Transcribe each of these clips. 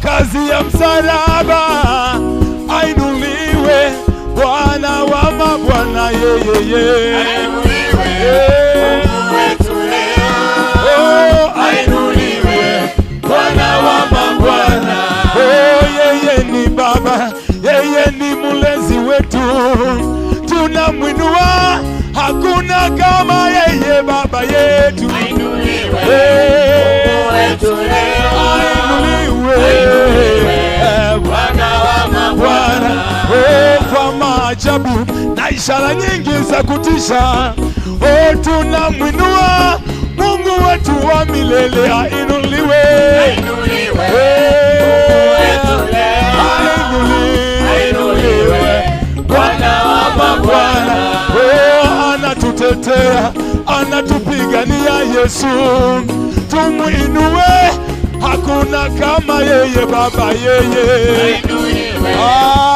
kazi ya msalaba. Ainuliwe Bwana wa mabwana, yeye ainuliwe Mungu wetu leo. Ainuliwe Bwana wa mabwana. Yeye ni Baba, yeye ni mulezi wetu, tunamwinua, hakuna kama yeye, Baba yetu. Ainuliwe Mungu wetu leo. Ainuliwe Bwana wa mabwana. Kwa maajabu na ishara nyingi za kutisha, tunamwinua Mungu wetu wa milele. Ainuliwe, ainuliwe Mungu wetu leo. Ainuliwe Bwana wa mabwana. Anatutetea, anatupigania Yesu, tumuinue, hakuna kama yeye, Baba yeye. Ainuliwe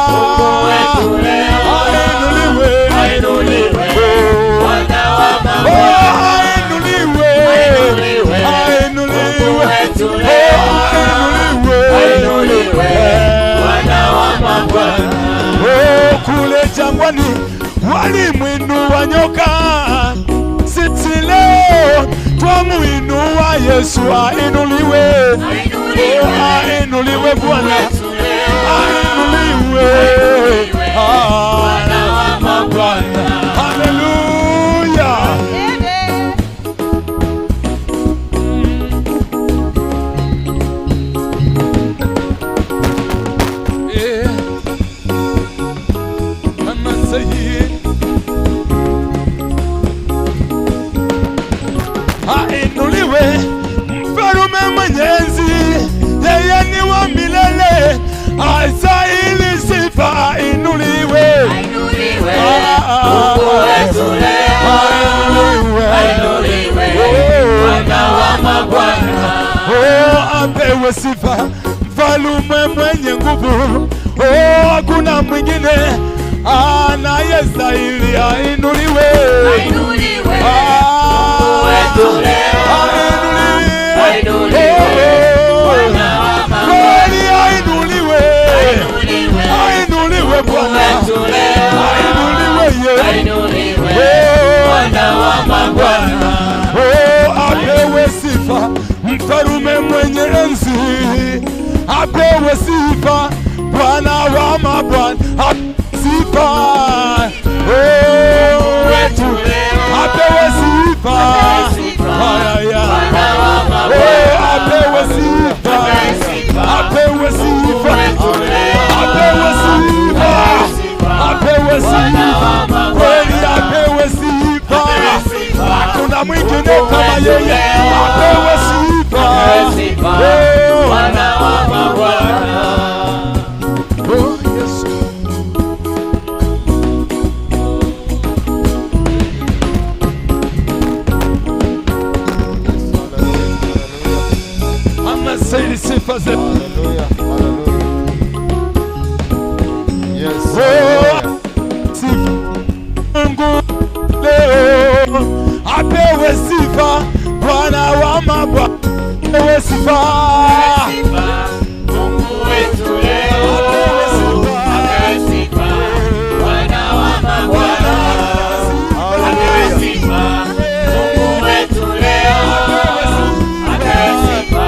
Mungu wetu leo. Ainuliwe Bwana wa mabwana. Ainuliwe Mungu wetu leo. Ainuliwe Bwana wa mabwana. Kule jangwani walimwinua nyoka, sisi leo twamuinua Yesu. Ainuliwe, ainuliwe Bwana, ainuliwe Bwana wa mabwana. Haleluya. Ainuliwe Mfalume mwenyezi, yeye ni wa milele, astahili sifa. Ainuliwe, ainuliwe Mungu wetu leo. Ainuliwe Bwana wa mabwana. Apewe sifa Mfalume mwenye nguvu, hakuna mwingine anayestahili. Ainuliwe, ainuliwe Mungu wetu leo. Ainuliwe Bwana wa mabwana. Ainuliwe Bwana, ainuliwe Bwana wa mabwana. Apewe sifa Mfalume mwenye enzi, apewe sifa Bwana wa mabwana. Sifa wetu, apewe sifa, Bwana wa mabwana. apewe sifa, apewe sifa, apewe sifa, apewe sifa, kweli apewe sifa, hakuna mwingine kama yeye. Apewe sifa Bwana wa mabwana. Say sifa zetu. Mungu leo apewe sifa Bwana wa mabwana. Apewe sifa Mungu wetu leo. Apewe sifa Bwana wa mabwana. Apewe sifa Mungu wetu leo. Apewe sifa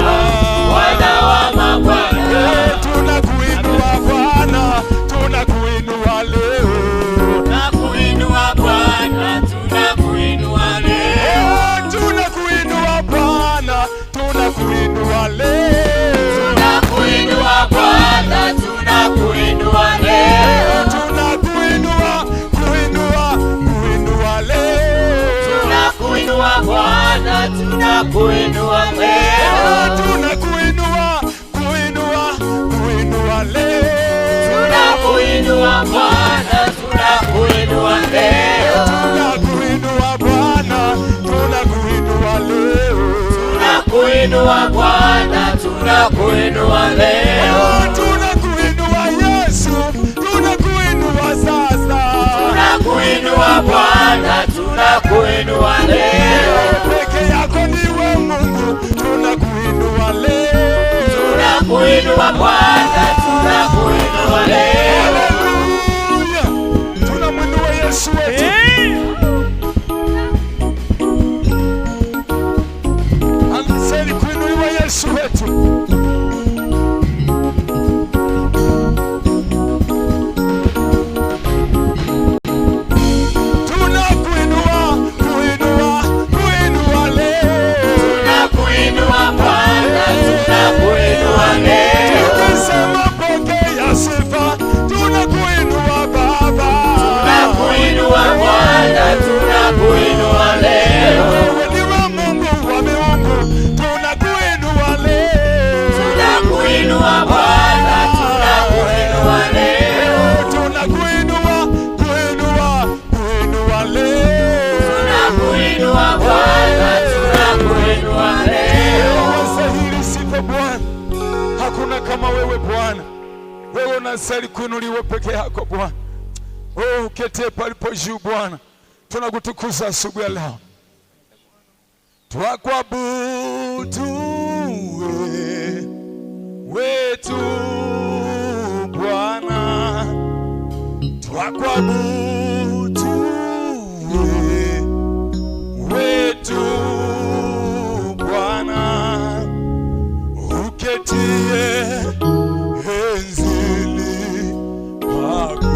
Bwana wa mabwana. Tunakuinua Bwana, tunakuinua leo. Tunakuinua Bwana, tunakuinua leo. Tunakuinua Bwana, tunakuinua leo. Tunakuinua Bwana, tunakuinua leo. Tunakuinua, kuinua leo. Tunakuinua Bwana, tunakuinua leo. Tunakuinua, kuinua leo. Tunakuinua Bwana, tunakuinua leo. Tunakuinua Bwana, tunakuinua leo. Tunakuinua Bwana, tunakuinua leo. Tunakuinua Yesu, tunakuinua sasa. Tunakuinua Bwana, tunakuinua leo. Peke yako ndiwe Mungu, tunakuinua leo. tunakuinua Bwana, tunakuinua leo. Haleluya, tunamwinua Yesu wetu. Anastahili kuinuliwa Yesu wetu. Hakuna kama wewe Bwana, wewe unastahili kuinuliwa peke yako Bwana. Wewe uketie palipo juu Bwana, tunakutukuza asubuhi ya leo. Twakuabudu wetu Bwana, twakuabudu wetu Bwana, uketie enzini pako,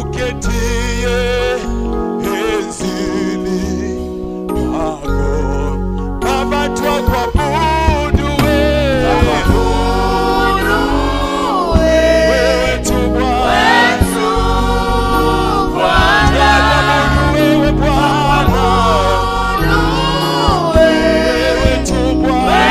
uketie enzini pako. Baba twakuabudu wewe tu Bwana, wewe tu Bwana.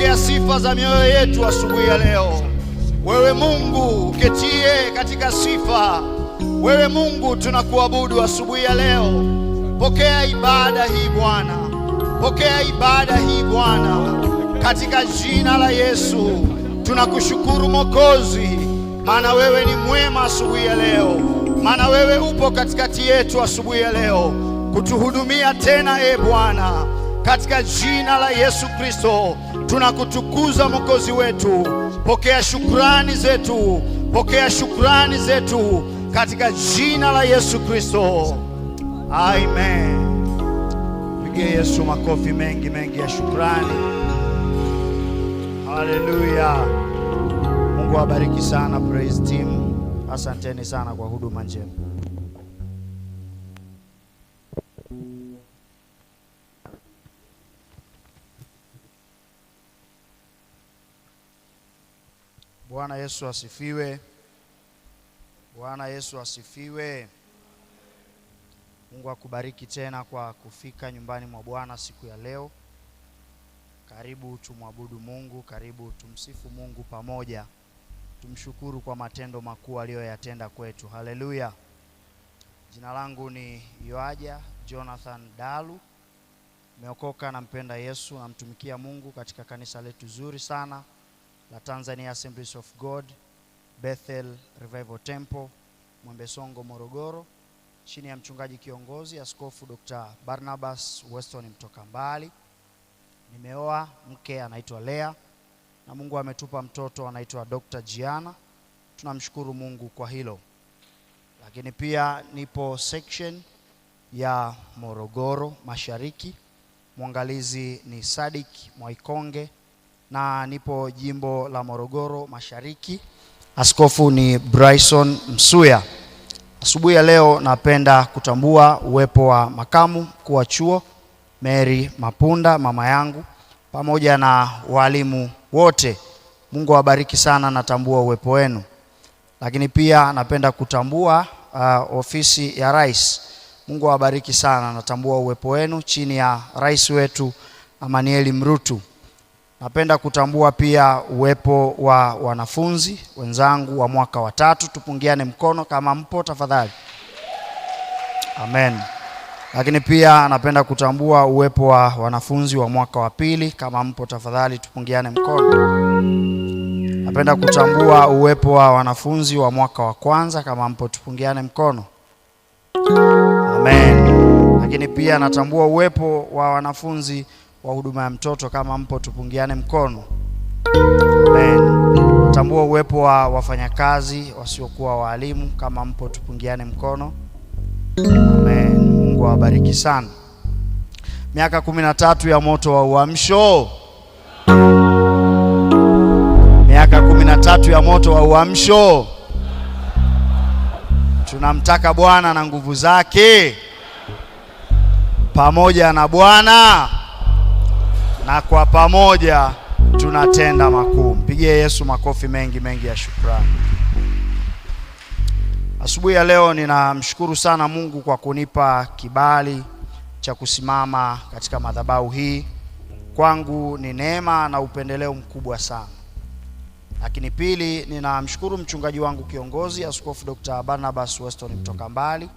pokea sifa za mioyo yetu asubuhi ya leo. Wewe Mungu uketie katika sifa, wewe Mungu tunakuabudu asubuhi ya leo. Pokea ibada hii Bwana, pokea ibada hii Bwana, katika jina la Yesu. Tunakushukuru Mwokozi, maana wewe ni mwema asubuhi ya leo, maana wewe upo katikati yetu asubuhi ya leo kutuhudumia tena. Bwana, katika jina la Yesu Kristo tunakutukuza Mwokozi wetu. Pokea shukrani zetu, pokea shukrani zetu katika jina la Yesu Kristo. Amen. Pigie Yesu makofi mengi mengi ya shukrani. Haleluya. Mungu awabariki sana praise team. Asanteni sana kwa huduma njema. Bwana Yesu asifiwe. Bwana Yesu asifiwe. Mungu akubariki tena kwa kufika nyumbani mwa Bwana siku ya leo. Karibu tumwabudu Mungu, karibu tumsifu Mungu pamoja. Tumshukuru kwa matendo makuu aliyoyatenda kwetu. Haleluya. Jina langu ni Yoaja Jonathan Dalu. Nimeokoka, nampenda Yesu, namtumikia Mungu katika kanisa letu zuri sana la Tanzania Assemblies of God Bethel Revival Temple Mwembesongo Morogoro, chini ya mchungaji kiongozi Askofu Dr. Barnabas Weston Mtokambali. Nimeoa mke anaitwa Lea na Mungu ametupa mtoto anaitwa Dr. Giana. Tunamshukuru Mungu kwa hilo. Lakini pia nipo section ya Morogoro Mashariki. Mwangalizi ni Sadik Mwaikonge, na nipo jimbo la Morogoro Mashariki. Askofu ni Bryson Msuya. Asubuhi ya leo napenda kutambua uwepo wa makamu mkuu wa chuo Mary Mapunda, mama yangu, pamoja na walimu wote. Mungu awabariki sana, natambua uwepo wenu. Lakini pia napenda kutambua ofisi ya rais. Mungu awabariki sana, natambua uwepo wenu chini ya rais wetu Amanieli Mrutu. Napenda kutambua pia uwepo wa wanafunzi wenzangu wa mwaka wa 3. Tupungiane mkono kama mpo tafadhali. Amen. Lakini pia napenda kutambua uwepo wa wanafunzi wa mwaka wa 2. Kama mpo tafadhali tupungiane mkono. Napenda kutambua uwepo wa wanafunzi wa mwaka wa 1. Kama mpo tupungiane mkono. Amen. Lakini pia natambua uwepo wa wanafunzi wa huduma ya mtoto. Kama mpo tupungiane mkono. Amen. Natambua uwepo wa wafanyakazi wasiokuwa walimu. Kama mpo tupungiane mkono. Amen. Mungu awabariki sana. Miaka 13 ya moto wa uamsho. Miaka 13 ya moto wa uamsho. Tunamtaka Bwana na nguvu zake. Pamoja na Bwana na kwa pamoja tunatenda makuu. Mpigie Yesu makofi mengi mengi ya shukrani. Asubuhi ya leo ninamshukuru sana Mungu kwa kunipa kibali cha kusimama katika madhabahu hii. Kwangu ni neema na upendeleo mkubwa sana. Lakini pili, ninamshukuru mchungaji wangu kiongozi Askofu Dr. Barnabas Weston Mtokambali,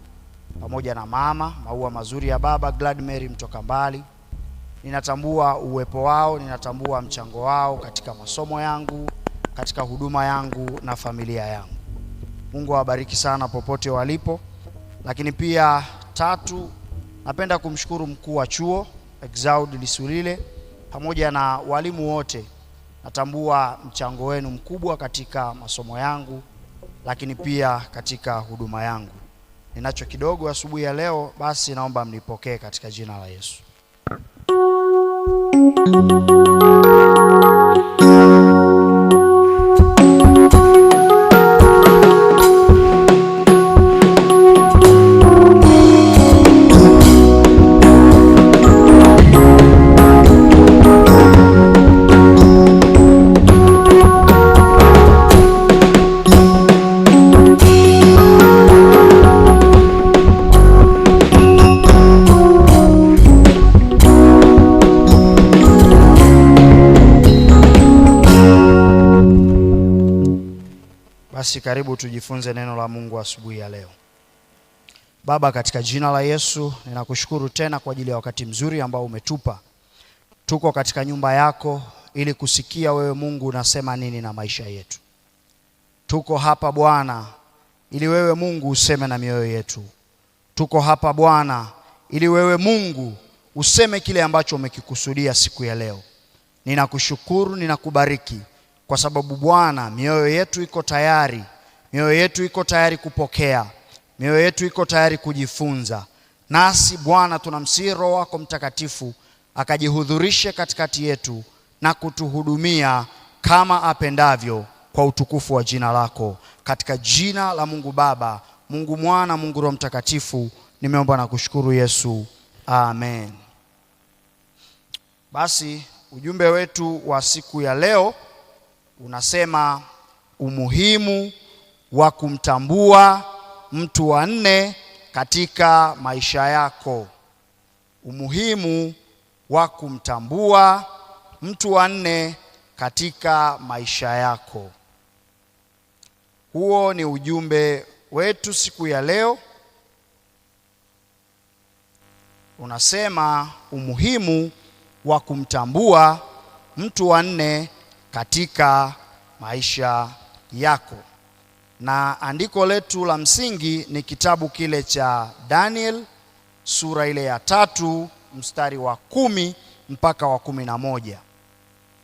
pamoja na mama maua mazuri ya baba Gladmary Mtokambali. Ninatambua uwepo wao, ninatambua mchango wao katika masomo yangu, katika huduma yangu na familia yangu. Mungu awabariki sana popote walipo. Lakini pia 3, napenda kumshukuru mkuu wa chuo Exaud Lisurile pamoja na walimu wote. Natambua mchango wenu mkubwa katika masomo yangu, lakini pia katika huduma yangu. Ninacho kidogo asubuhi ya leo, basi naomba mnipokee katika jina la Yesu. Basi karibu tujifunze neno la Mungu asubuhi ya leo. Baba, katika jina la Yesu ninakushukuru tena kwa ajili ya wakati mzuri ambao umetupa. Tuko katika nyumba yako ili kusikia wewe Mungu unasema nini na maisha yetu. Tuko hapa Bwana ili wewe Mungu useme na mioyo yetu. Tuko hapa Bwana ili wewe Mungu useme kile ambacho umekikusudia siku ya leo. Ninakushukuru, ninakubariki kwa sababu Bwana mioyo yetu iko tayari. Mioyo yetu iko tayari kupokea. Mioyo yetu iko tayari kujifunza. Nasi Bwana tunamsihi Roho wako Mtakatifu akajihudhurishe katikati yetu na kutuhudumia kama apendavyo kwa utukufu wa jina lako. Katika jina la Mungu Baba, Mungu Mwana, Mungu Roho Mtakatifu, nimeomba na kushukuru Yesu. Amen. Basi ujumbe wetu wa siku ya leo unasema umuhimu wa kumtambua mtu wa nne katika maisha yako. Umuhimu wa kumtambua mtu wa nne katika maisha yako. Huo ni ujumbe wetu siku ya leo. Unasema umuhimu wa kumtambua mtu wa nne katika maisha yako. Na andiko letu la msingi ni kitabu kile cha Daniel sura ile ya 3 mstari wa 10 mpaka wa 11.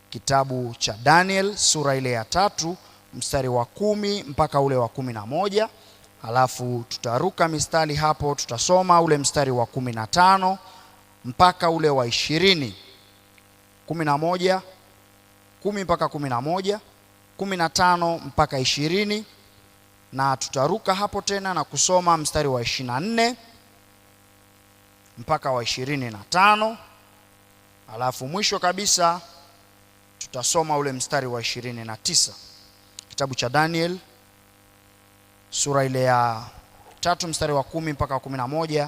Kitabu cha Daniel sura ile ya 3 mstari wa 10 mpaka ule wa 11. Halafu tutaruka mistari hapo, tutasoma ule mstari wa 15 mpaka ule wa 20. 11, 10 mpaka 11, 15 mpaka 20, na tutaruka hapo tena na kusoma mstari wa 24 mpaka wa 25. Halafu mwisho kabisa tutasoma ule mstari wa 29. Kitabu cha Daniel sura ile ya 3 mstari wa 10 mpaka 11,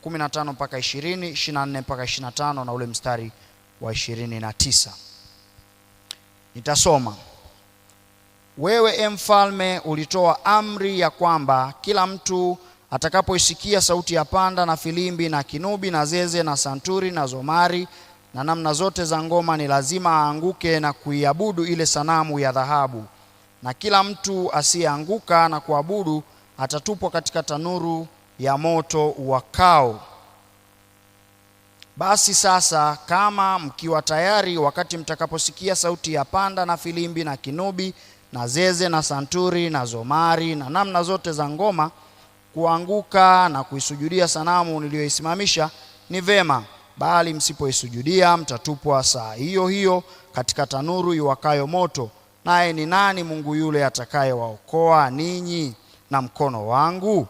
15 mpaka 20, 24 mpaka 25 na ule mstari wa 29. Nitasoma. Wewe mfalme, ulitoa amri ya kwamba kila mtu atakapoisikia sauti ya panda na filimbi na kinubi na zeze na santuri na zomari na namna zote za ngoma ni lazima aanguke na kuiabudu ile sanamu ya dhahabu. Na kila mtu asiyeanguka na kuabudu atatupwa katika tanuru ya moto uwakao. Basi sasa, kama mkiwa tayari wakati mtakaposikia sauti ya panda na filimbi na kinubi na zeze na santuri na zomari na namna zote za ngoma, kuanguka na kuisujudia sanamu niliyoisimamisha ni vema, bali msipoisujudia mtatupwa saa hiyo hiyo katika tanuru iwakayo moto. Naye ni nani Mungu yule atakayewaokoa ninyi na mkono wangu?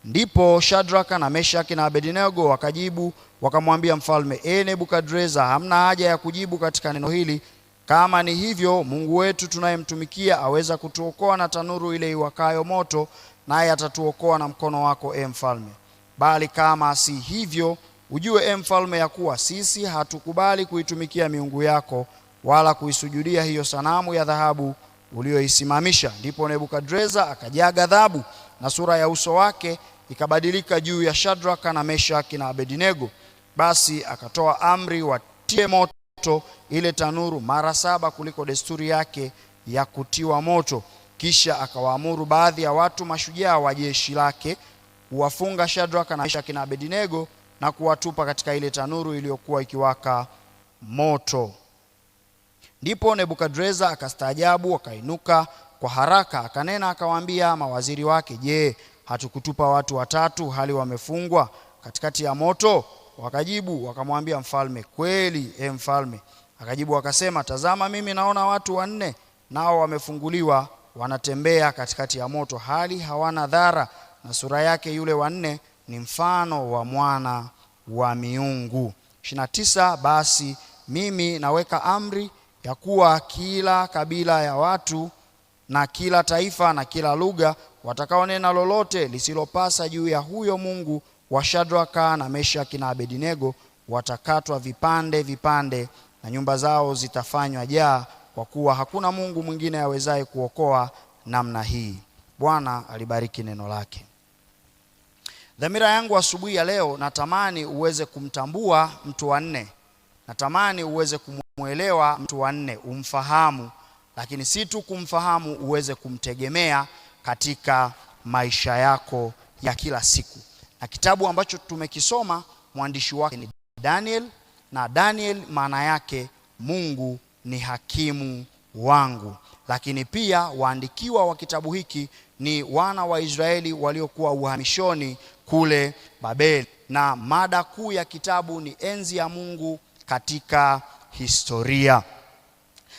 Ndipo Shadraka na Meshaki na Abednego wakajibu wakamwambia mfalme, Nebukadreza, hamna haja ya kujibu katika neno hili. Kama ni hivyo, Mungu wetu tunayemtumikia aweza kutuokoa na tanuru ile iwakayo moto, naye atatuokoa na mkono wako, mfalme. Bali kama si hivyo, ujue mfalme, ya kuwa sisi hatukubali kuitumikia miungu yako wala kuisujudia hiyo sanamu ya dhahabu ulioisimamisha. Ndipo Nebukadreza akajaa ghadhabu na sura ya uso wake ikabadilika juu ya Shadraka na Meshaki na Abednego. Basi akatoa amri watie moto ile tanuru mara 7 kuliko desturi yake ya kutiwa moto. Kisha akawaamuru baadhi ya watu mashujaa wa jeshi lake kuwafunga Shadraka na Meshaki na Abednego na kuwatupa katika ile tanuru iliyokuwa ikiwaka moto. Ndipo Nebukadreza akastaajabu, akainuka kwa haraka, akanena akawaambia mawaziri wake, je, hatukutupa watu 3 hali wamefungwa katikati ya moto? Wakajibu wakamwambia mfalme, kweli mfalme. Akajibu akasema, tazama, mimi naona watu 4 nao wamefunguliwa, wanatembea katikati ya moto hali hawana dhara, na sura yake yule wa 4 ni mfano wa mwana wa miungu. 29. Basi mimi naweka amri ya kuwa kila kabila ya watu na kila taifa na kila lugha watakaonena lolote lisilopasa juu ya huyo Mungu wa Shadraka na Meshaki na Abednego watakatwa vipande vipande, na nyumba zao zitafanywa jaa kwa kuwa hakuna Mungu mwingine awezaye kuokoa namna hii. Bwana alibariki neno lake. Dhamira yangu asubuhi ya leo, natamani uweze kumtambua mtu wa nne. Natamani uweze kumuelewa mtu wa nne, umfahamu, lakini si tu kumfahamu, uweze kumtegemea katika maisha yako ya kila siku. Na kitabu ambacho tumekisoma, mwandishi wake ni Daniel, na Daniel maana yake Mungu ni hakimu wangu. Lakini pia waandikiwa wa kitabu hiki ni wana wa Israeli waliokuwa uhamishoni kule Babeli, na mada kuu ya kitabu ni enzi ya Mungu katika historia.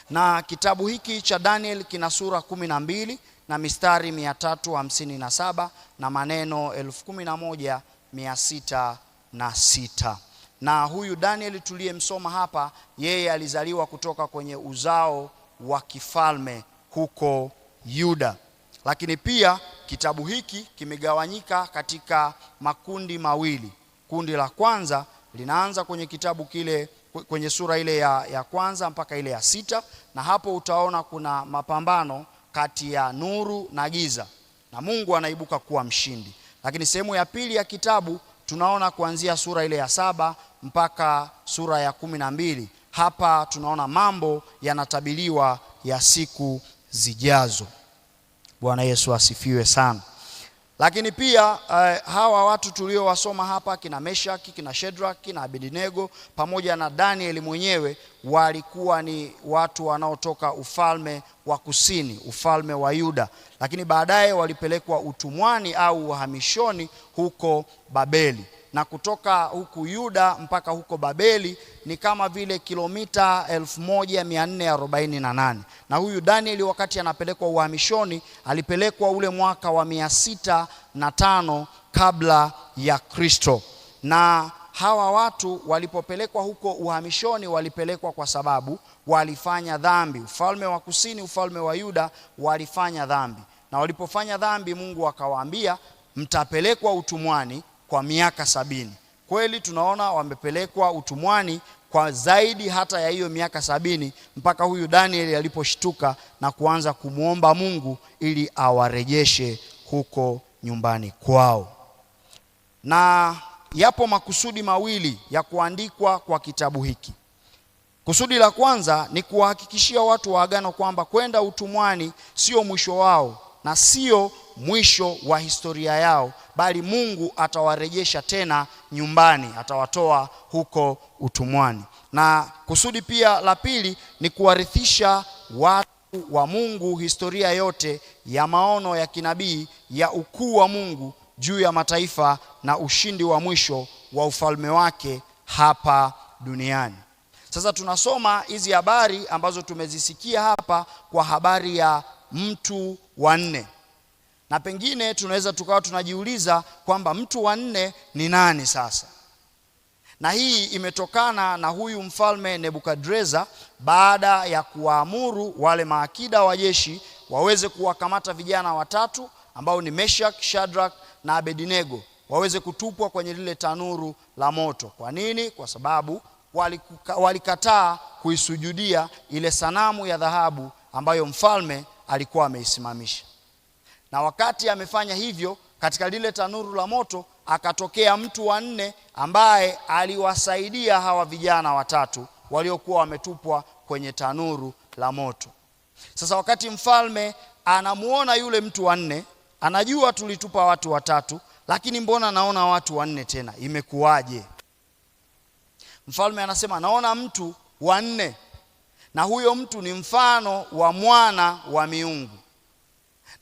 Na kitabu hiki cha Daniel kina sura 12 na mistari 357 na maneno 11,606. Na huyu Daniel tuliyemsoma hapa, yeye alizaliwa kutoka kwenye uzao wa kifalme huko Yuda. Lakini pia kitabu hiki kimegawanyika katika makundi mawili. Kundi la kwanza linaanza kwenye kitabu kile, kwenye sura ile ya kwanza mpaka ile ya 6, na hapo utaona kuna mapambano kati ya nuru na giza, na Mungu anaibuka kuwa mshindi. Lakini sehemu ya pili ya kitabu tunaona kuanzia sura ile ya 7 mpaka sura ya 12. Hapa tunaona mambo yanatabiliwa ya siku zijazo. Bwana Yesu asifiwe sana. Lakini pia hawa watu tuliowasoma hapa, kina Meshaki, kina Shadrach, kina Abednego pamoja na Daniel mwenyewe, walikuwa ni watu wanaotoka ufalme wa kusini, ufalme wa Yuda. Lakini baadaye walipelekwa utumwani au uhamishoni huko Babeli. Na kutoka huku Yuda mpaka huko Babeli ni kama vile kilomita 1448. Na huyu Daniel wakati anapelekwa uhamishoni, alipelekwa ule mwaka wa 605 kabla ya Kristo. Na hawa watu walipopelekwa huko uhamishoni, walipelekwa kwa sababu walifanya dhambi. Ufalme wa kusini, ufalme wa Yuda, walifanya dhambi. Na walipofanya dhambi, Mungu akawaambia, mtapelekwa utumwani kwa miaka 70. Kweli tunaona wamepelekwa utumwani kwa zaidi hata ya hiyo miaka 70, mpaka huyu Daniel aliposhtuka na kuanza kumuomba Mungu ili awarejeshe huko nyumbani kwao. Na yapo makusudi mawili ya kuandikwa kwa kitabu hiki. Kusudi la kwanza ni kuwahakikishia watu wa agano kwamba kwenda utumwani sio mwisho wao na sio mwisho wa historia yao, bali Mungu atawarejesha tena nyumbani, atawatoa huko utumwani. Na kusudi pia la pili ni kuwarithisha watu wa Mungu historia yote ya maono ya kinabii ya ukuu wa Mungu juu ya mataifa na ushindi wa mwisho wa ufalme wake hapa duniani. Sasa tunasoma hizi habari ambazo tumezisikia hapa kwa habari ya mtu wa nne. Na pengine tunaweza tukawa tunajiuliza kwamba mtu wa nne ni nani sasa? Na hii imetokana na huyu mfalme Nebukadreza, baada ya kuwaamuru wale maakida wa jeshi waweze kuwakamata vijana watatu ambao ni Meshach, Shadrach na Abednego, waweze kutupwa kwenye lile tanuru la moto. Kwa nini? Kwa sababu walikataa kuisujudia ile sanamu ya dhahabu ambayo mfalme alikuwa ameisimamisha. Na wakati amefanya hivyo, katika lile tanuru la moto akatokea mtu wa nne ambaye aliwasaidia hawa vijana watatu waliokuwa wametupwa kwenye tanuru la moto. Sasa wakati mfalme anamuona yule mtu wa nne, anajua tulitupa watu watatu, lakini mbona naona watu wanne tena, imekuwaje? Mfalme anasema naona mtu wa nne, na huyo mtu ni mfano wa mwana wa miungu.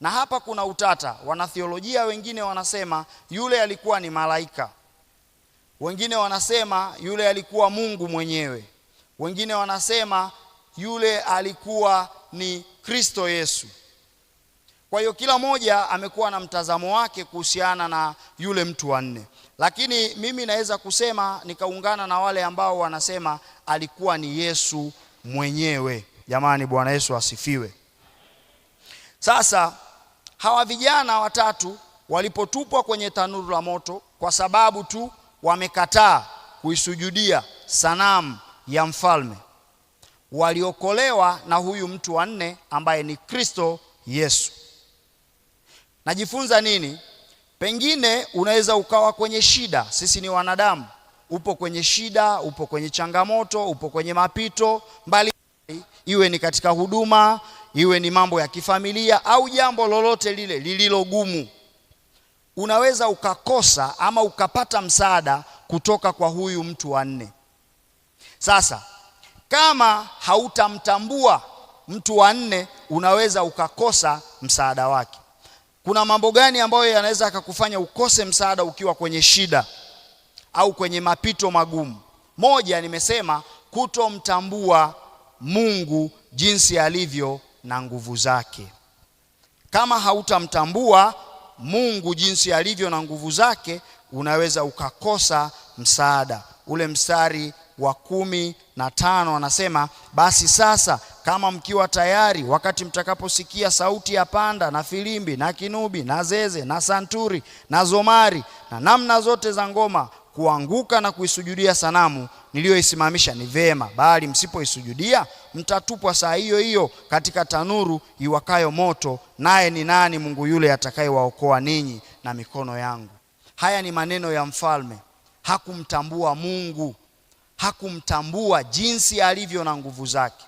Na hapa kuna utata. Wanatheolojia wengine wanasema yule alikuwa ni malaika, wengine wanasema yule alikuwa Mungu mwenyewe, wengine wanasema yule alikuwa ni Kristo Yesu. Kwa hiyo kila mmoja amekuwa na mtazamo wake kuhusiana na yule mtu wa nne, lakini mimi naweza kusema nikaungana na wale ambao wanasema alikuwa ni Yesu mwenyewe. Jamani, Bwana Yesu asifiwe. Sasa hawa vijana watatu walipotupwa kwenye tanuru la moto kwa sababu tu wamekataa kuisujudia sanamu ya mfalme, waliokolewa na huyu mtu wa nne ambaye ni Kristo Yesu. Najifunza nini? Pengine unaweza ukawa kwenye shida. Sisi ni wanadamu. Upo kwenye shida, upo kwenye changamoto, upo kwenye mapito mbali, iwe ni katika huduma, iwe ni mambo ya kifamilia au jambo lolote lile lililogumu. Unaweza ukakosa ama ukapata msaada kutoka kwa huyu mtu wa nne. Sasa kama hautamtambua mtu wa nne, unaweza ukakosa msaada wake. Kuna mambo gani ambayo yanaweza akakufanya ukose msaada ukiwa kwenye shida au kwenye mapito magumu? Moja, nimesema kutomtambua Mungu jinsi alivyo na nguvu zake. Kama hautamtambua Mungu jinsi alivyo na nguvu zake, unaweza ukakosa msaada. Ule mstari wa 15 anasema, basi sasa kama mkiwa tayari, wakati mtakaposikia sauti ya panda na filimbi na kinubi na zeze na santuri na zomari na namna zote za ngoma, kuanguka na kuisujudia sanamu niliyoisimamisha ni vema, bali msipoisujudia mtatupwa saa hiyo hiyo katika tanuru iwakayo moto, naye ni nani Mungu yule atakayewaokoa ninyi na mikono yangu? Haya ni maneno ya mfalme. Hakumtambua Mungu, hakumtambua jinsi alivyo na nguvu zake.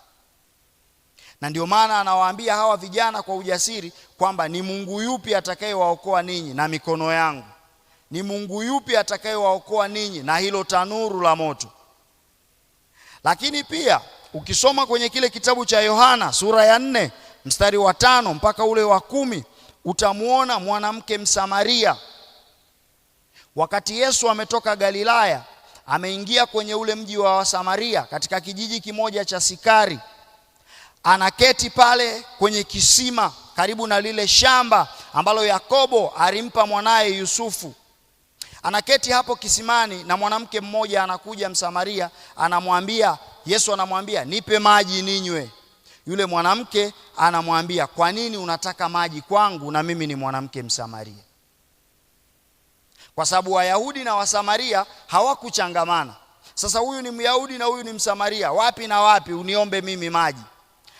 Na ndio maana anawaambia hawa vijana kwa ujasiri kwamba ni Mungu yupi atakayewaokoa ninyi na mikono yangu? Ni Mungu yupi atakayewaokoa ninyi na hilo tanuru la moto? Lakini pia ukisoma kwenye kile kitabu cha Yohana sura ya 4 mstari wa 5 mpaka ule wa 10, utamuona mwanamke Msamaria. Wakati Yesu ametoka Galilaya, ameingia kwenye ule mji wa Samaria katika kijiji kimoja cha Sikari. Anaketi pale kwenye kisima karibu na lile shamba ambalo Yakobo alimpa mwanaye Yusufu. Anaketi hapo kisimani na mwanamke mmoja anakuja Msamaria, anamwambia Yesu, anamwambia nipe maji ninywe. Yule mwanamke anamwambia, kwa nini unataka maji kwangu na mimi ni mwanamke Msamaria? Kwa sababu Wayahudi na Wasamaria hawakuchangamana. Sasa huyu ni Myahudi na huyu ni Msamaria, wapi na wapi uniombe mimi maji?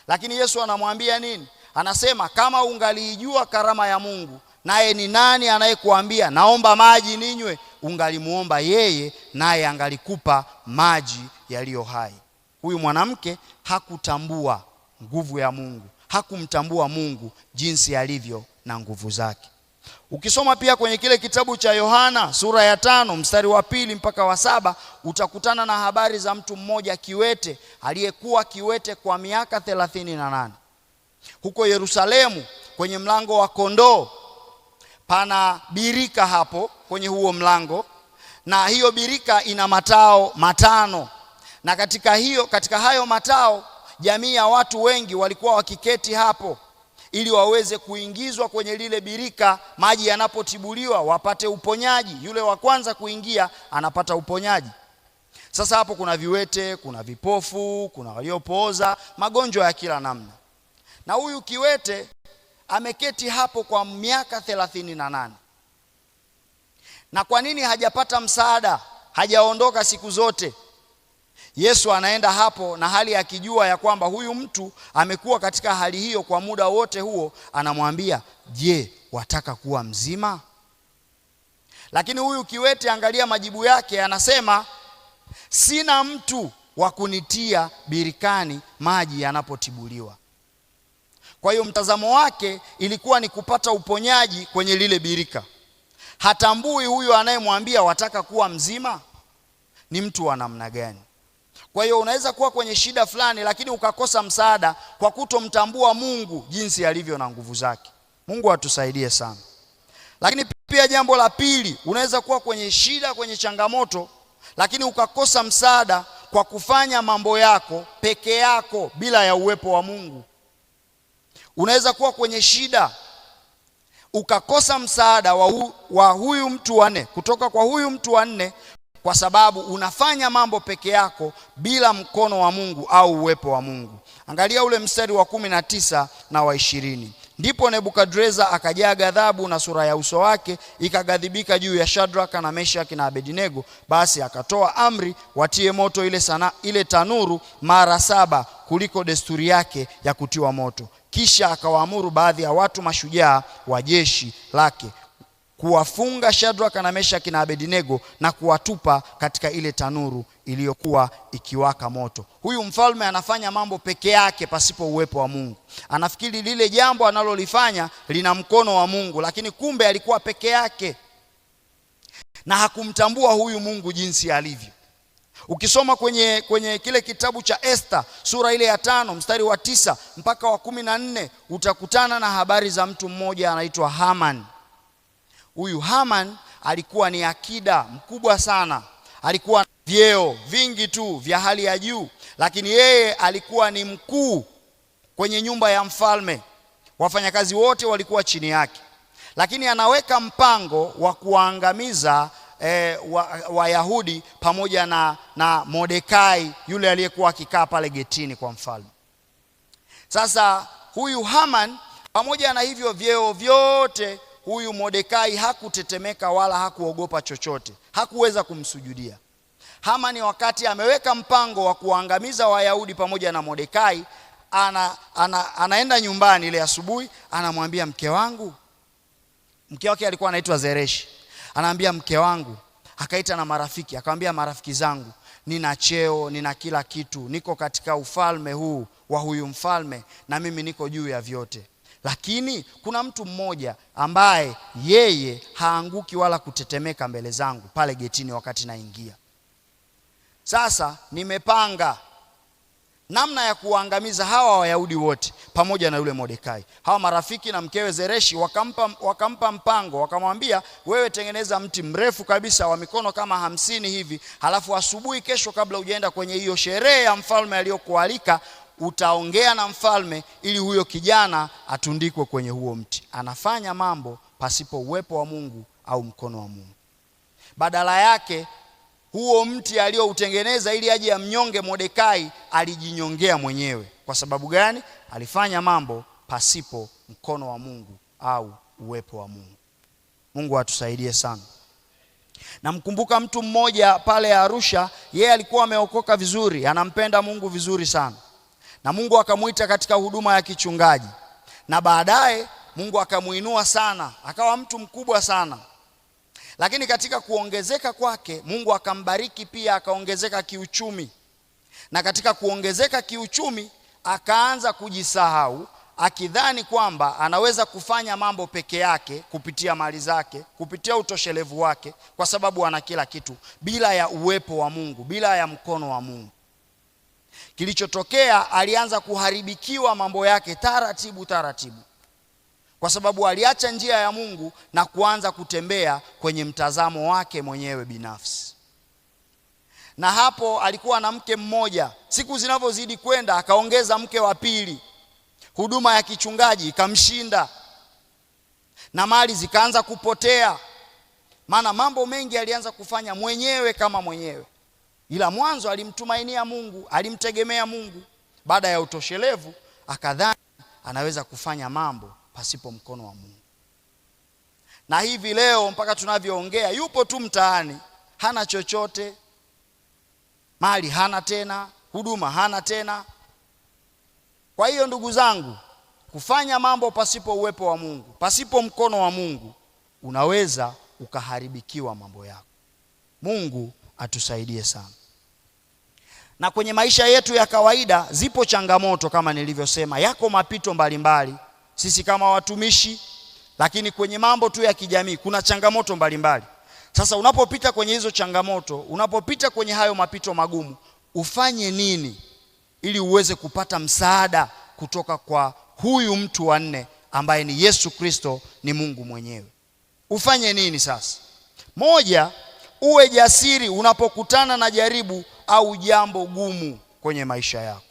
Lakini Yesu anamwambia nini? Anasema kama ungaliijua karama ya Mungu, naye ni nani anayekuambia naomba maji ninywe, ungalimuomba yeye, naye angalikupa maji yaliyo hai. Huyu mwanamke hakutambua nguvu ya Mungu, hakumtambua Mungu jinsi alivyo na nguvu zake. Ukisoma pia kwenye kile kitabu cha Yohana sura ya 5 mstari wa 2 mpaka wa 7, utakutana na habari za mtu mmoja kiwete, aliyekuwa kiwete kwa miaka 38. Huko Yerusalemu kwenye mlango wa kondoo pana birika hapo kwenye huo mlango, na hiyo birika ina matao 5. Na katika hayo matao jamii ya watu wengi walikuwa wakiketi hapo ili waweze kuingizwa kwenye lile birika. Maji yanapotibuliwa wapate uponyaji. Yule wa kwanza kuingia anapata uponyaji. Sasa hapo kuna viwete, kuna vipofu, kuna waliopooza, magonjwa ya kila namna. Na huyu kiwete ameketi hapo kwa miaka 38. Na kwa nini hajapata msaada? Hajaondoka siku zote. Yesu anaenda hapo na hali akijua ya kwamba huyu mtu amekuwa katika hali hiyo kwa muda wote huo, anamwambia, je, wataka kuwa mzima? Lakini huyu kiwete, angalia majibu yake, anasema sina mtu wa kunitia birikani maji yanapotibuliwa. Kwa hiyo mtazamo wake ilikuwa ni kupata uponyaji kwenye lile birika. Hatambui huyu anayemwambia wataka kuwa mzima ni mtu wa namna gani. Kwa hiyo unaweza kuwa kwenye shida fulani lakini ukakosa msaada kwa kutomtambua Mungu jinsi alivyo na nguvu zake. Mungu atusaidie sana. Lakini pia jambo la pili, unaweza kuwa kwenye shida, kwenye changamoto, lakini ukakosa msaada kwa kufanya mambo yako peke yako bila ya uwepo wa Mungu. Unaweza kuwa kwenye shida ukakosa msaada wa huyu mtu wa nne, kutoka kwa huyu mtu wa nne, kwa sababu unafanya mambo peke yako bila mkono wa Mungu au uwepo wa Mungu. Angalia ule mstari wa 19 na wa 20. Ndipo Nebukadreza akajaa ghadhabu na sura ya uso wake ikaghadhibika juu ya Shadraka na Meshaki na Abednego. Basi akatoa amri watie moto ile tanuru mara 7 kuliko desturi yake ya kutiwa moto. Kisha akawaamuru baadhi ya watu mashujaa wa jeshi lake kuwafunga Shadraka na Meshaki na Abednego na kuwatupa katika ile tanuru iliyokuwa ikiwaka moto. Huyu mfalme anafanya mambo peke yake pasipo uwepo wa Mungu. Anafikiri lile jambo analolifanya lina mkono wa Mungu, lakini kumbe alikuwa peke yake na hakumtambua huyu Mungu jinsi alivyo. Ukisoma kwenye kile kitabu cha Esther sura ile ya 5 mstari wa 9 mpaka wa 14 utakutana na habari za mtu mmoja anaitwa Haman. Huyu Haman alikuwa ni akida mkubwa sana, alikuwa na vyeo vingi tu vya hali ya juu, lakini yeye alikuwa ni mkuu kwenye nyumba ya mfalme. Wafanyakazi wote walikuwa chini yake, lakini anaweka mpango wa kuangamiza Wayahudi pamoja na Mordekai yule aliyekuwa akikaa pale getini kwa mfalme. Sasa huyu Haman pamoja na hivyo vyeo vyote, huyu Mordekai hakutetemeka wala hakuogopa chochote, hakuweza kumsujudia. Haman wakati ameweka mpango wa kuangamiza Wayahudi pamoja na Mordekai, anaenda nyumbani ile asubuhi, anamwambia mke wangu, mke wake alikuwa anaitwa Zereshi, anaambia mke wangu, akaita na marafiki, akamwambia marafiki zangu, nina cheo, nina kila kitu, niko katika ufalme huu wa huyu mfalme na mimi niko juu ya vyote. Lakini kuna mtu mmoja ambaye yeye haanguki wala kutetemeka mbele zangu pale getini wakati naingia. Sasa nimepanga namna ya kuangamiza hawa Wayahudi wote pamoja na yule Mordekai. Hawa marafiki na mkewe Zereshi wakampa mpango, wakamwambia, wewe tengeneza mti mrefu kabisa wa mikono kama 50 hivi, halafu asubuhi kesho kabla hujaenda kwenye hiyo sherehe ya mfalme aliyokualika, utaongea na mfalme ili huyo kijana atundikwe kwenye huo mti. Anafanya mambo pasipo uwepo wa Mungu au mkono wa Mungu. Badala yake huo mti aliyoutengeneza ili aje amnyonge Mordekai, alijinyongea mwenyewe. Kwa sababu gani? Alifanya mambo pasipo mkono wa Mungu au uwepo wa Mungu. Mungu atusaidie sana. Namkumbuka mtu mmoja pale Arusha, yeye alikuwa ameokoka vizuri, anampenda Mungu vizuri sana, na Mungu akamuita katika huduma ya kichungaji, na baadaye Mungu akamuinua sana, akawa mtu mkubwa sana. Lakini katika kuongezeka kwake, Mungu akambariki pia, akaongezeka kiuchumi. Na katika kuongezeka kiuchumi, akaanza kujisahau, akidhani kwamba anaweza kufanya mambo peke yake kupitia mali zake, kupitia utoshelevu wake, kwa sababu ana kila kitu, bila ya uwepo wa Mungu, bila ya mkono wa Mungu. Kilichotokea, alianza kuharibikiwa mambo yake taratibu taratibu, kwa sababu aliacha njia ya Mungu na kuanza kutembea kwenye mtazamo wake mwenyewe binafsi. Na hapo alikuwa na mke mmoja, siku zinavyozidi kwenda akaongeza mke wa pili. Huduma ya kichungaji ikamshinda na mali zikaanza kupotea, maana mambo mengi alianza kufanya mwenyewe kama mwenyewe. Ila mwanzo alimtumainia Mungu, alimtegemea Mungu. Baada ya utoshelevu akadhani anaweza kufanya mambo pasipo mkono wa Mungu. Na hivi leo mpaka tunavyoongea yupo tu mtaani, hana chochote, mali hana tena, huduma hana tena. Kwa hiyo ndugu zangu, kufanya mambo pasipo uwepo wa Mungu, pasipo mkono wa Mungu, unaweza ukaharibikiwa mambo yako. Mungu atusaidie sana. Na kwenye maisha yetu ya kawaida zipo changamoto kama nilivyosema, yako mapito mbalimbali sisi kama watumishi, lakini kwenye mambo tu ya kijamii kuna changamoto mbalimbali. Sasa unapopita kwenye hizo changamoto, unapopita kwenye hayo mapito magumu, ufanye nini ili uweze kupata msaada kutoka kwa huyu mtu wa nne ambaye ni Yesu Kristo, ni Mungu mwenyewe? Ufanye nini sasa? Moja, uwe jasiri unapokutana na jaribu au jambo gumu kwenye maisha yako.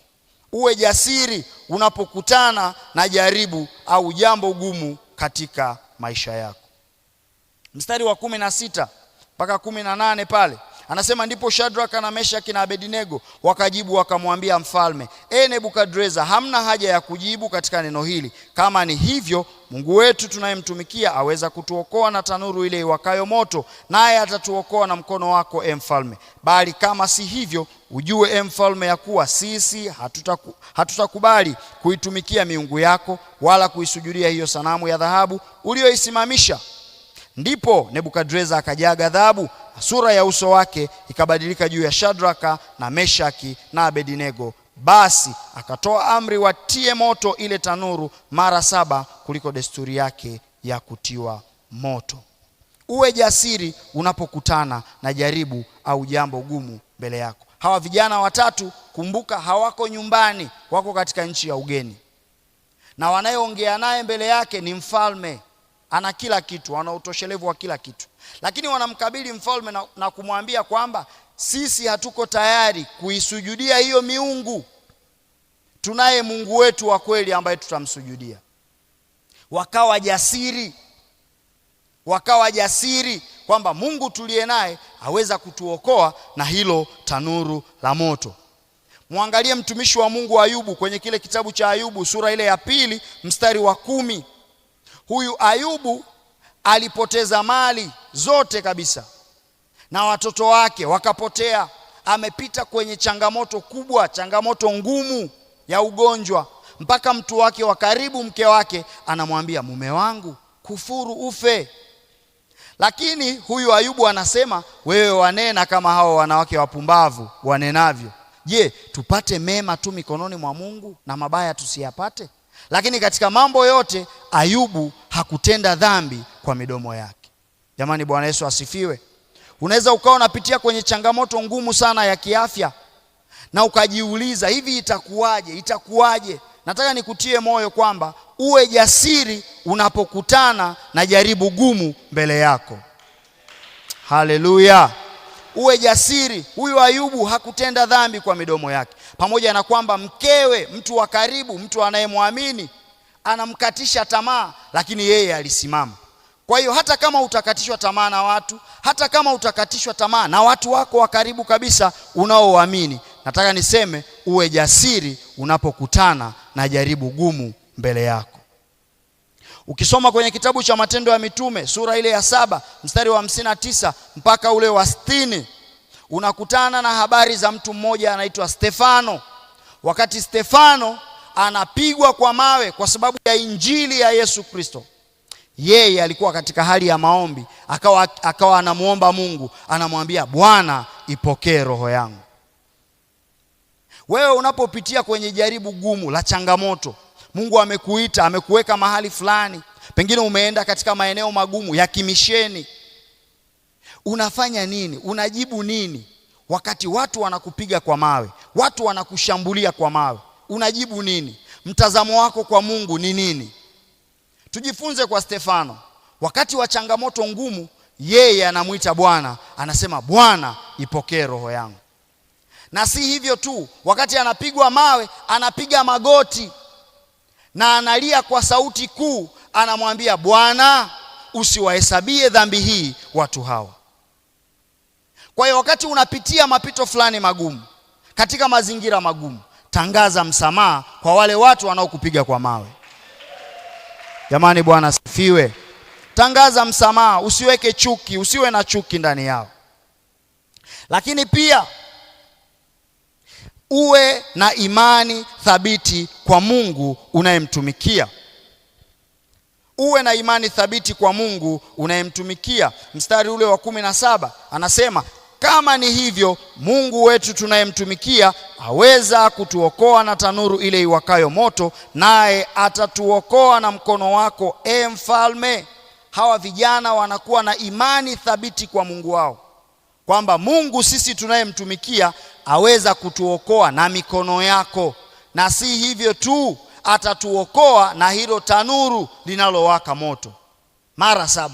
Uwe jasiri unapokutana na jaribu au jambo gumu katika maisha yako. Mstari wa 16 mpaka 18 pale Anasema ndipo Shadraka na Meshaki na Abednego wakajibu wakamwambia mfalme, Nebukadreza, hamna haja ya kujibu katika neno hili. Kama ni hivyo, Mungu wetu tunayemtumikia aweza kutuokoa na tanuru ile iwakayo moto, naye atatuokoa na mkono wako, mfalme. Bali kama si hivyo, ujue mfalme, ya kuwa sisi hatutakubali kuitumikia miungu yako wala kuisujudia hiyo sanamu ya dhahabu uliyoisimamisha. Ndipo Nebukadreza akajaa ghadhabu, sura ya uso wake ikabadilika juu ya Shadraka na Meshaki na Abednego. Basi akatoa amri watie moto ile tanuru mara 7 kuliko desturi yake ya kutiwa moto. Uwe jasiri unapokutana na jaribu au jambo gumu mbele yako. Hawa vijana watatu, kumbuka, hawako nyumbani, wako katika nchi ya ugeni, na wanayeongea naye mbele yake ni mfalme. Ana kila kitu, ana utoshelevu wa kila kitu, lakini wanamkabili mfalme na kumwambia kwamba sisi hatuko tayari kuisujudia hiyo miungu, tunaye Mungu wetu wa kweli ambaye tutamsujudia. Wakawa jasiri kwamba Mungu tuliye naye aweza kutuokoa na hilo tanuru la moto. Muangalie mtumishi wa Mungu Ayubu kwenye kile kitabu cha Ayubu sura ile ya 2 mstari wa 10. Huyu Ayubu alipoteza mali zote kabisa na watoto wake wakapotea. Amepita kwenye changamoto kubwa, changamoto ngumu ya ugonjwa, mpaka mtu wake wa karibu, mke wake, anamwambia, mume wangu, kufuru ufe. Lakini huyu Ayubu anasema, wewe wanena kama hao wanawake wapumbavu wanenavyo. Je, tupate mema tu mikononi mwa Mungu na mabaya tusiyapate? Lakini katika mambo yote Ayubu hakutenda dhambi kwa midomo yake. Jamani, Bwana Yesu asifiwe. Unaweza ukawa unapitia kwenye changamoto ngumu sana ya kiafya na ukajiuliza, hivi itakuwaje? Nataka nikutie moyo kwamba uwe jasiri unapokutana na jaribu gumu mbele yako. Haleluya. Uwe jasiri. Huyu Ayubu hakutenda dhambi kwa midomo yake, pamoja na kwamba mkewe, mtu wa karibu, mtu anayemwamini, anamkatisha tamaa, lakini yeye alisimama. Kwa hiyo hata kama utakatishwa tamaa na watu, hata kama utakatishwa tamaa na watu wako wa karibu kabisa unaowaamini, nataka niseme uwe jasiri unapokutana na jaribu gumu mbele yako. Ukisoma kwenye kitabu cha Matendo ya Mitume sura ile ya 7 mstari wa 59 mpaka ule wa 60, unakutana na habari za mtu mmoja anaitwa Stefano. Wakati Stefano anapigwa kwa mawe kwa sababu ya injili ya Yesu Kristo, yeye alikuwa katika hali ya maombi, akawa anamuomba Mungu, anamwambia, Bwana, ipokee roho yangu. Wewe unapopitia kwenye jaribu gumu la changamoto, Mungu amekuita, amekuweka mahali fulani, pengine umeenda katika maeneo magumu ya kimisheni, unafanya nini? Unajibu nini wakati watu wanakupiga kwa mawe, watu wanakushambulia kwa mawe? Unajibu nini? Mtazamo wako kwa Mungu ni nini? Tujifunze kwa Stefano. Wakati wa changamoto ngumu, yeye anamuita Bwana, anasema, Bwana, ipokee roho yangu. Na si hivyo tu, wakati anapigwa mawe, anapiga magoti na analia kwa sauti kuu, anamwambia, Bwana, usiwahesabie dhambi hii watu hawa. Kwa hiyo wakati unapitia mapito fulani magumu, katika mazingira magumu, tangaza msamaha kwa wale watu wanaokupiga kwa mawe. Jamani, Bwana asifiwe. Tangaza msamaha, usiweke chuki, usiwe na chuki ndani yao. Lakini pia uwe na imani thabiti kwa Mungu unayemtumikia. Uwe na imani thabiti kwa Mungu unayemtumikia. Mstari ule wa 17 anasema, kama ni hivyo, Mungu wetu tunayemtumikia aweza kutuokoa na tanuru ile iwakayo moto, naye atatuokoa na mkono wako, mfalme. Hawa vijana wanakuwa na imani thabiti kwa Mungu wao, kwamba Mungu sisi tunayemtumikia aweza kutuokoa na mikono yako, na si hivyo tu, atatuokoa na hilo tanuru linalowaka moto mara 7.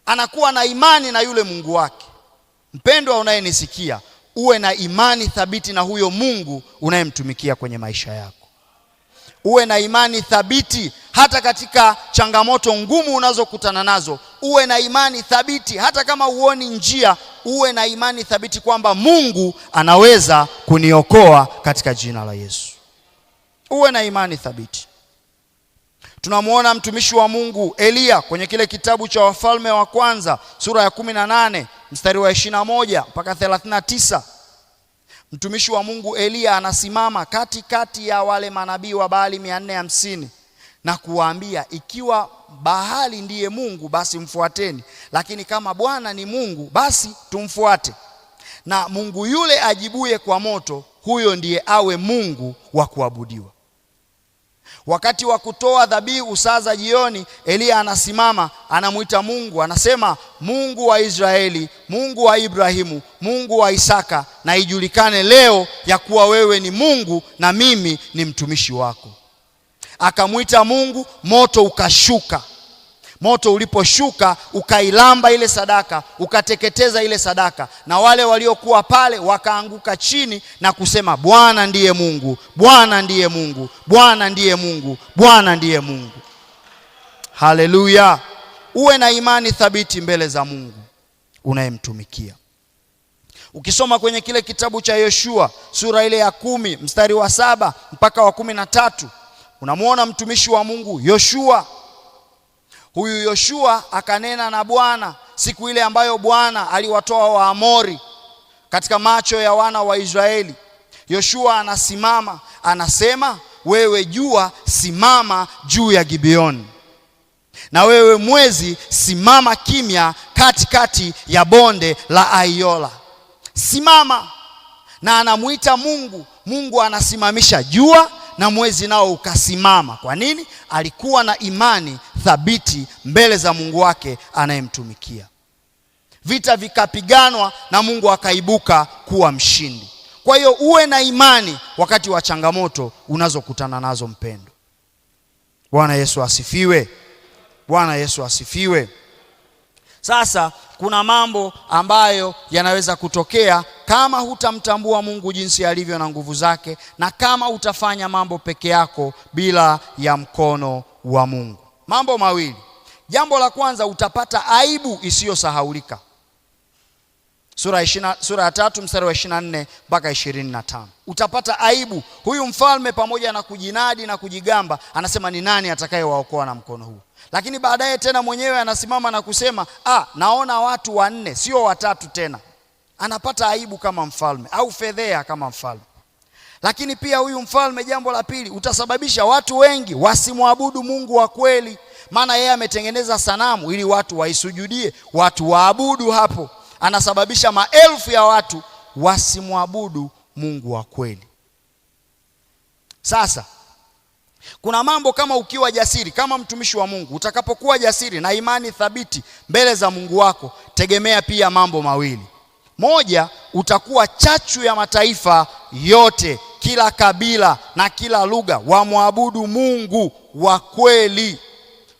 Anakuwa na imani na yule Mungu wake. Mpendwa unayenisikia, uwe na imani thabiti na huyo Mungu unayemtumikia kwenye maisha yako. Uwe na imani thabiti hata katika changamoto ngumu unazokutana nazo, uwe na imani thabiti. Hata kama uoni njia, uwe na imani thabiti kwamba Mungu anaweza kuniokoa katika jina la Yesu. Uwe na imani thabiti. Tunamuona mtumishi wa Mungu Elia kwenye kile kitabu cha Wafalme wa Kwanza sura ya 18 mstari wa 21 mpaka 39. Mtumishi wa Mungu Elia anasimama katikati ya wale manabii wa Baali 450 na kuwaambia, ikiwa Baali ndiye Mungu basi mfuateni, lakini kama Bwana ni Mungu basi tumfuate. Na Mungu yule ajibuye kwa moto, huyo ndiye awe Mungu wa kuabudiwa. Wakati wa kutoa dhabihu saa za jioni, Elia anasimama, anamuita Mungu, anasema, Mungu wa Israeli, Mungu wa Ibrahimu, Mungu wa Isaka, na ijulikane leo ya kuwa wewe ni Mungu na mimi ni mtumishi wako. Akamuita Mungu, moto ukashuka. Moto uliposhuka ukailamba ile sadaka, ukateketeza ile sadaka, na wale waliokuwa pale wakaanguka chini na kusema, Bwana ndiye Mungu, Bwana ndiye Mungu, Bwana ndiye Mungu, Bwana ndiye Mungu. Haleluya. Uwe na imani thabiti mbele za Mungu unayemtumikia. Ukisoma kwenye kile kitabu cha Yoshua sura ile ya 10 mstari wa 7 mpaka wa 13, unamuona mtumishi wa Mungu Yoshua. Huyu Yoshua akanena na Bwana siku ile ambayo Bwana aliwatoa Waamori katika macho ya wana wa Israeli. Yoshua anasimama, anasema, wewe jua simama juu ya Gibeoni, na wewe mwezi simama kimya katikati ya bonde la Aiola. Simama. Na anamuita Mungu. Mungu anasimamisha jua na mwezi nao ukasimama. Kwa nini? Alikuwa na imani thabiti mbele za Mungu wake anayemtumikia. Vita vikapiganwa na Mungu akaibuka kuwa mshindi. Kwa hiyo uwe na imani wakati wa changamoto unazokutana nazo, mpendo. Bwana Yesu asifiwe. Bwana Yesu asifiwe. Sasa kuna mambo ambayo yanaweza kutokea kama hutamtambua Mungu jinsi alivyo na nguvu zake, na kama utafanya mambo peke yako bila ya mkono wa Mungu. Mambo mawili. Jambo la kwanza, utapata aibu isiyosahaulika. Sura ya 3 mstari wa 24 mpaka 25. Utapata aibu. Huyu mfalme pamoja na kujinadi na kujigamba, anasema ni nani atakayewaokoa na mkono huu? Lakini baadaye tena mwenyewe anasimama na kusema, naona watu 4 sio 3 tena. Anapata aibu kama mfalme, au fedhea kama mfalme. Lakini pia huyu mfalme, jambo la pili, utasababisha watu wengi wasimwabudu Mungu wa kweli. Maana yeye ametengeneza sanamu ili watu waisujudie, watu waabudu hapo. Anasababisha maelfu ya watu wasimwabudu Mungu wa kweli. Sasa kuna mambo, kama ukiwa jasiri kama mtumishi wa Mungu, utakapokuwa jasiri na imani thabiti mbele za Mungu wako, tegemea pia mambo mawili. Moja, utakuwa chachu ya mataifa yote, kila kabila na kila lugha wamwabudu Mungu wa kweli.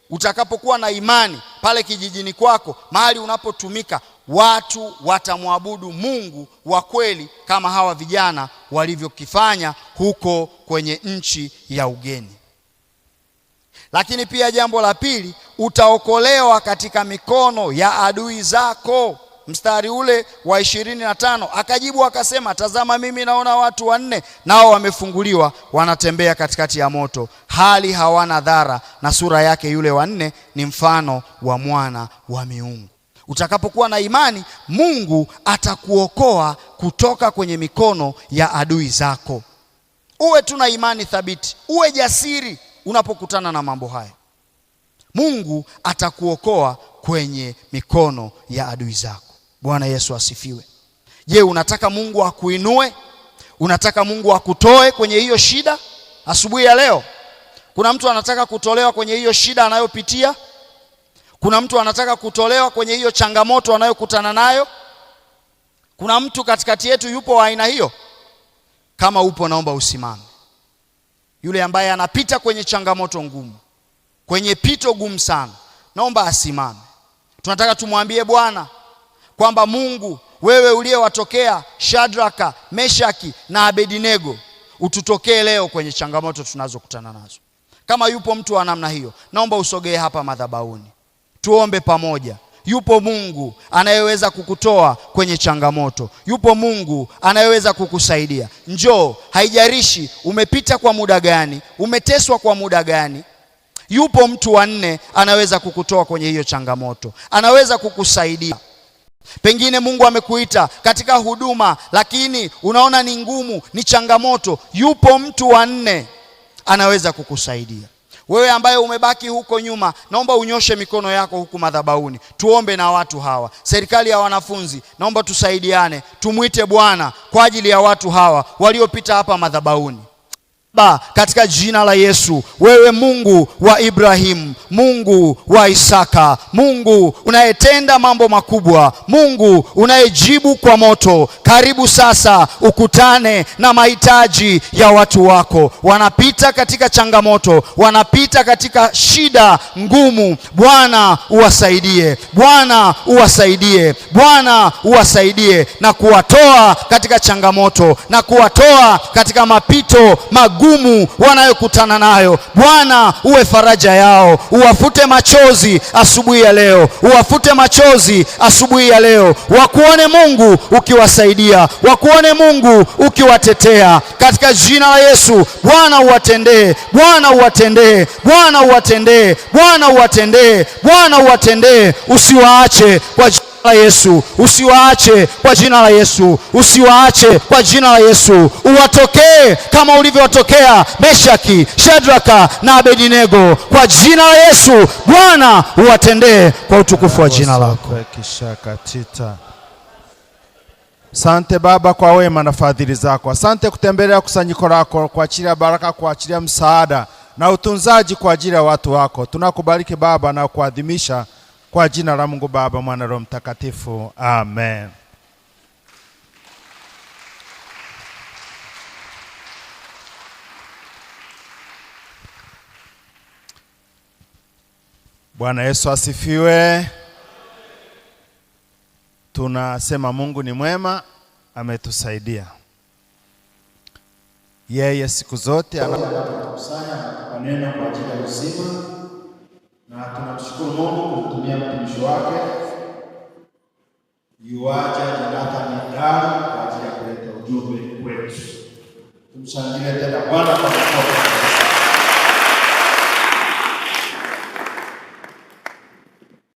Utakapokuwa na imani pale kijijini kwako, mahali unapotumika, watu watamwabudu Mungu wa kweli kama hawa vijana walivyokifanya huko kwenye nchi ya ugeni. Lakini pia jambo la pili, utaokolewa katika mikono ya adui zako. Mstari ule wa 25, akajibu akasema, tazama mimi naona watu 4 nao wamefunguliwa, wanatembea katikati ya moto, hali hawana dhara, na sura yake yule wa 4 ni mfano wa mwana wa miungu. Utakapokuwa na imani, Mungu atakuokoa kutoka kwenye mikono ya adui zako. Uwe tu na imani thabiti, uwe jasiri unapokutana na mambo haya. Mungu atakuokoa kwenye mikono ya adui zako. Bwana Yesu asifiwe. Je, unataka Mungu akuinue? Unataka Mungu akutoe kwenye hiyo shida? Asubuhi ya leo kuna mtu anataka kutolewa kwenye hiyo shida anayopitia. Kuna mtu anataka kutolewa kwenye hiyo changamoto anayokutana nayo. Kuna mtu katikati yetu yupo wa aina hiyo? Kama upo, naomba usimame. Yule ambaye anapita kwenye changamoto ngumu, kwenye pito gumu sana, naomba asimame. Tunataka tumwambie Bwana kwamba Mungu, wewe uliyewatokea Shadraka, Meshaki na Abednego, ututokee leo kwenye changamoto tunazokutana nazo. Kama yupo mtu wa namna hiyo, naomba usogee hapa madhabahuni. Tuombe pamoja. Yupo Mungu anayeweza kukutoa kwenye changamoto. Yupo Mungu anayeweza kukusaidia. Njoo, haijalishi umepita kwa muda gani, umeteswa kwa muda gani. Yupo mtu wa nne anaweza kukutoa kwenye hiyo changamoto. Anaweza kukusaidia. Pengine Mungu amekuita katika huduma, lakini unaona ni ngumu, ni changamoto. Yupo mtu wa nne anaweza kukusaidia. Wewe ambaye umebaki huko nyuma, naomba unyoshe mikono yako huku madhabahuni. Tuombe na watu hawa. Serikali ya wanafunzi, naomba tusaidiane. Tumuite Bwana kwa ajili ya watu hawa waliopita hapa madhabahuni. Baba, katika jina la Yesu, wewe Mungu wa Ibrahimu, Mungu wa Isaka, Mungu unayetenda mambo makubwa, Mungu unayejibu kwa moto, karibu sasa ukutane na mahitaji ya watu wako. Wanapita katika changamoto, wanapita katika shida ngumu. Bwana uwasaidie, Bwana uwasaidie, Bwana uwasaidie na kuwatoa katika changamoto na kuwatoa katika mapito magumu wanayokutana nayo. Bwana uwe faraja yao, uwafute machozi asubuhi ya leo, uwafute machozi asubuhi ya leo. Wakuone Mungu ukiwasaidia, wakuone Mungu ukiwatetea katika jina la Yesu. Bwana uwatendee, Bwana uwatendee, Bwana uwatendee, Bwana uwatendee, Bwana uwatendee. Usiwaache kwa la Yesu, usiwaache kwa jina la Yesu, usiwaache kwa jina la Yesu. Uwatokee kama ulivyowatokea Meshaki, Shadraka na Abednego kwa jina la Yesu. Bwana uwatendee kwa utukufu wa jina lako. Asante Baba kwa wema na fadhili zako. Asante kutembelea kusanyiko lako, kuachilia baraka, kuachilia msaada na utunzaji kwa ajili ya watu wako. Tunakubariki Baba na kuadhimisha kwa jina la Mungu Baba, Mwana, Roho Mtakatifu. Amen. Bwana Yesu asifiwe. Tunasema Mungu ni mwema, ametusaidia. Yeye siku zote anatukusanya kwa neno kwa ajili ya uzima. Na tunamshukuru Mungu kumtumia mtumishi wake Yuaja Jonathan Ndaru kwa ajili ya kuleta ujumbe kwetu. Tumshangilie tena Bwana kwa makofi.